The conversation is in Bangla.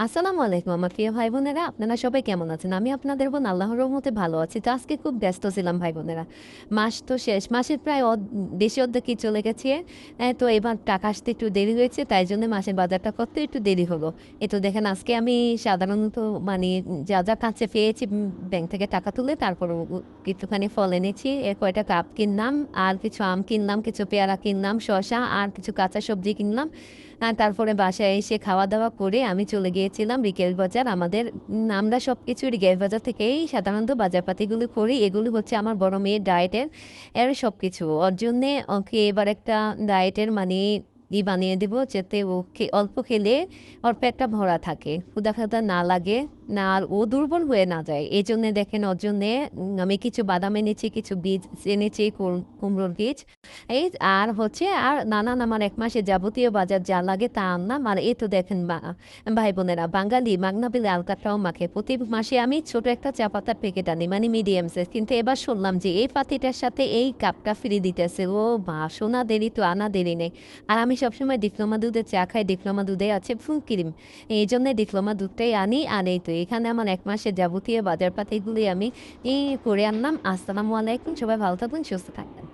আসসালামু আলাইকুম আমার প্রিয় ভাই বোনেরা, আপনারা সবাই কেমন আছেন? আমি আপনাদের বোন আল্লাহর রহমতে ভালো আছি। তো আজকে খুব ব্যস্ত ছিলাম ভাই বোনেরা। মাস তো শেষ, মাসের প্রায় বেশি অর্ধেকই চলে গেছে। তো এবার টাকা আসতে একটু দেরি হয়েছে, তাই জন্য মাসের বাজারটা করতে একটু দেরি হলো। এই তো দেখেন আজকে আমি সাধারণত মানে যা যা কাছে পেয়েছি ব্যাংক থেকে টাকা তুলে তারপর একটুখানি ফল এনেছি। কয়টা কাপ কিনলাম, আর কিছু আম কিনলাম, কিছু পেয়ারা কিনলাম, শসা আর কিছু কাঁচা সবজি কিনলাম। আর তারপরে বাসায় এসে খাওয়া দাওয়া করে আমি চলে গিয়েছিলাম রিকেল বাজার। আমরা সব কিছু রিকেল বাজার থেকেই সাধারণত বাজারপাতিগুলো করি। এগুলো হচ্ছে আমার বড় মেয়ের ডায়েটের এর সব কিছু। ওর জন্যে ওকে এবার একটা ডায়েটের মানে বানিয়ে দেবো, যাতে ও অল্প খেলে ওর পেটটা ভরা থাকে, ক্ষুধা খাদা না লাগে, না আর ও দুর্বল হয়ে না যায়। এই জন্যে দেখেন ওর জন্যে আমি কিছু বাদাম এনেছি, কিছু বীজ এনেছি, কুমড়োর বীজ এই, আর হচ্ছে আর নানান আমার 1 মাসে যাবতীয় বাজার যা লাগে তা আনলাম। আর এই তো দেখেন ভাই বোনেরা, বাঙালি মাগনা পেলে আলকাটাও মাখে। প্রতি মাসে আমি ছোট একটা চা পাতার প্যাকেট আনি, মানে মিডিয়াম সাইজ। কিন্তু এবার শুনলাম যে এই পাতিটার সাথে এই কাপটা ফ্রি দিতেছে। ও মা, শোনা দেরি তো আনা দেরি নেই। আর আমি সবসময় ডিপ্লোমা দুধের চা খাই, ডিপ্লোমা দুধে আছে ফুল ক্রিম, এই জন্য ডিপ্লোমা দুধটাই আনি। আর এই তো এখানে আমার 1 মাসের যাবতীয় বাজারপাতিগুলি আমি করে আনলাম। আসসালামু আলাইকুম, সবাই ভালো থাকুন, সুস্থ থাকবেন।